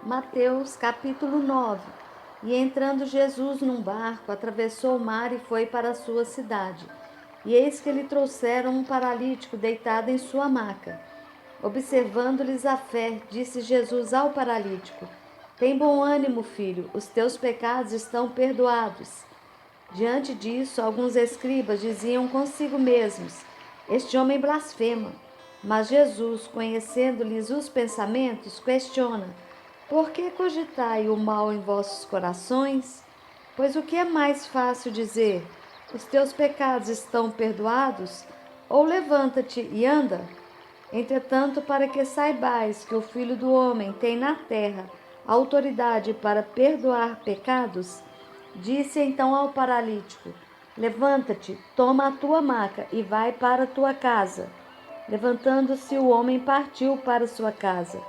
Mateus capítulo 9. E entrando Jesus num barco, atravessou o mar e foi para a sua cidade. E eis que lhe trouxeram um paralítico deitado em sua maca. Observando-lhes a fé, disse Jesus ao paralítico: Tem bom ânimo, filho, os teus pecados estão perdoados. Diante disso, alguns escribas diziam consigo mesmos: Este homem blasfema. Mas Jesus, conhecendo-lhes os pensamentos, questiona: Por que cogitai o mal em vossos corações? Pois o que é mais fácil dizer: Os teus pecados estão perdoados? Ou levanta-te e anda? Entretanto, para que saibais que o Filho do Homem tem na terra autoridade para perdoar pecados, disse então ao paralítico: Levanta-te, toma a tua maca e vai para a tua casa. Levantando-se, o homem partiu para sua casa.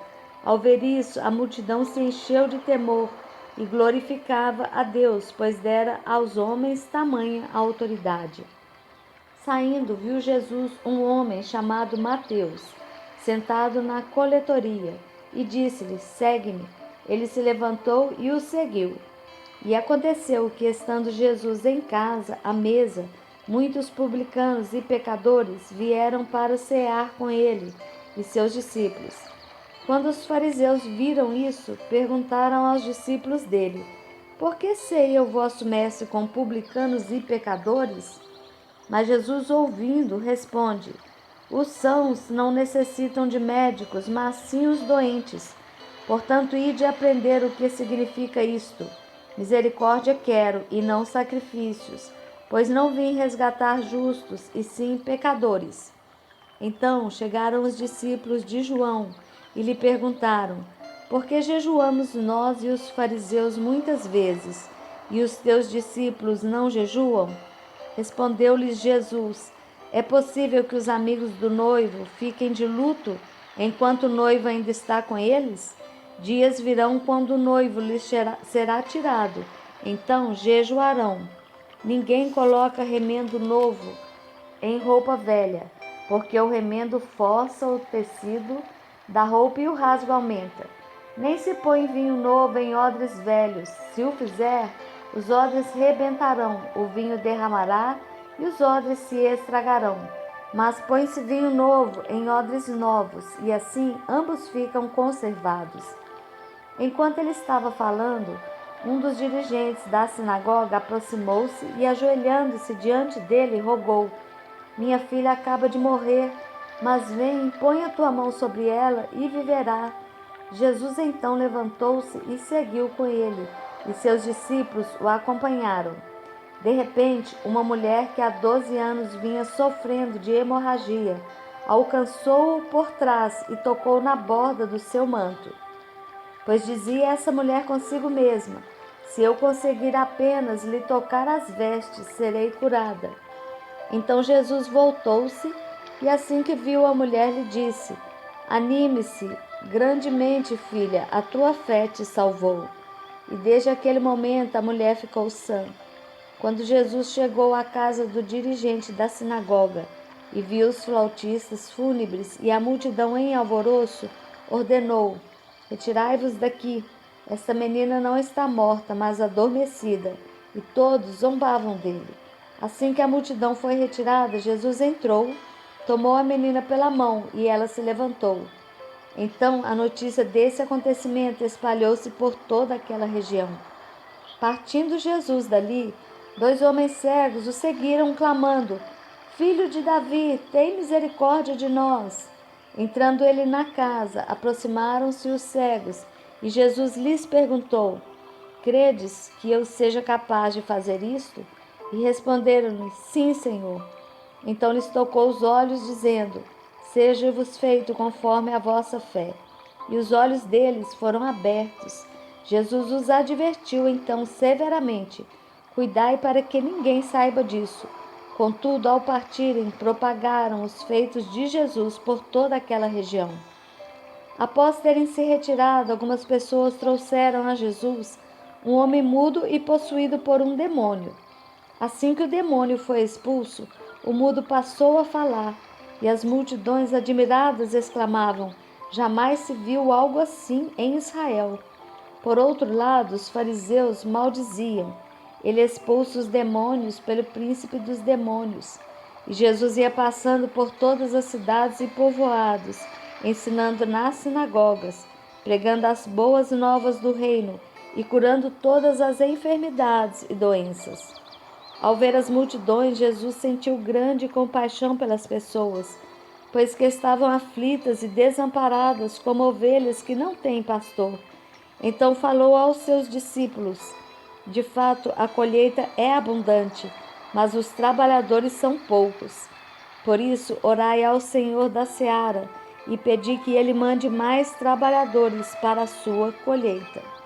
Ao ver isso, a multidão se encheu de temor e glorificava a Deus, pois dera aos homens tamanha autoridade. Saindo, viu Jesus um homem chamado Mateus, sentado na coletoria, e disse-lhe: Segue-me. Ele se levantou e o seguiu. E aconteceu que, estando Jesus em casa, à mesa, muitos publicanos e pecadores vieram para cear com ele e seus discípulos. Quando os fariseus viram isso, perguntaram aos discípulos dele: Por que ceia o vosso mestre com publicanos e pecadores? Mas Jesus, ouvindo, responde: Os sãos não necessitam de médicos, mas sim os doentes. Portanto, ide aprender o que significa isto. Misericórdia quero e não sacrifícios, pois não vim resgatar justos, e sim pecadores. Então chegaram os discípulos de João e lhe perguntaram: Por que jejuamos nós e os fariseus muitas vezes, e os teus discípulos não jejuam? Respondeu-lhes Jesus: É possível que os amigos do noivo fiquem de luto enquanto o noivo ainda está com eles? Dias virão quando o noivo lhes será tirado, então jejuarão. Ninguém coloca remendo novo em roupa velha, porque o remendo força o tecido da roupa e o rasgo aumenta. Nem se põe vinho novo em odres velhos. Se o fizer, os odres rebentarão, o vinho derramará e os odres se estragarão. Mas põe-se vinho novo em odres novos, e assim ambos ficam conservados. Enquanto ele estava falando, um dos dirigentes da sinagoga aproximou-se e, ajoelhando-se diante dele, rogou: Minha filha acaba de morrer, mas vem, põe a tua mão sobre ela e viverá. Jesus então levantou-se e seguiu com ele, e seus discípulos o acompanharam. De repente, uma mulher que há 12 anos vinha sofrendo de hemorragia alcançou-o por trás e tocou na borda do seu manto. Pois dizia essa mulher consigo mesma: Se eu conseguir apenas lhe tocar as vestes, serei curada. Então Jesus voltou-se e, assim que viu a mulher, lhe disse: Anime-se grandemente, filha, a tua fé te salvou. E desde aquele momento a mulher ficou sã. Quando Jesus chegou à casa do dirigente da sinagoga e viu os flautistas fúnebres e a multidão em alvoroço, ordenou: Retirai-vos daqui. Esta menina não está morta, mas adormecida. E todos zombavam dele. Assim que a multidão foi retirada, Jesus entrou, tomou a menina pela mão e ela se levantou. Então a notícia desse acontecimento espalhou-se por toda aquela região. Partindo Jesus dali, 2 homens cegos o seguiram, clamando: Filho de Davi, tem misericórdia de nós. Entrando ele na casa, aproximaram-se os cegos, e Jesus lhes perguntou: Credes que eu seja capaz de fazer isto? E responderam-lhe: Sim, Senhor. Então lhes tocou os olhos, dizendo: Seja-vos feito conforme a vossa fé. E os olhos deles foram abertos. Jesus os advertiu então severamente: Cuidai para que ninguém saiba disso. Contudo, ao partirem, propagaram os feitos de Jesus por toda aquela região. Após terem se retirado, algumas pessoas trouxeram a Jesus um homem mudo e possuído por um demônio. Assim que o demônio foi expulso, o mudo passou a falar, e as multidões admiradas exclamavam: Jamais se viu algo assim em Israel. Por outro lado, os fariseus maldiziam. Ele expulsa os demônios pelo príncipe dos demônios. E Jesus ia passando por todas as cidades e povoados, ensinando nas sinagogas, pregando as boas novas do reino e curando todas as enfermidades e doenças. Ao ver as multidões, Jesus sentiu grande compaixão pelas pessoas, pois que estavam aflitas e desamparadas como ovelhas que não têm pastor. Então falou aos seus discípulos: de fato, a colheita é abundante, mas os trabalhadores são poucos. Por isso, orai ao Senhor da seara e pedi que ele mande mais trabalhadores para a sua colheita.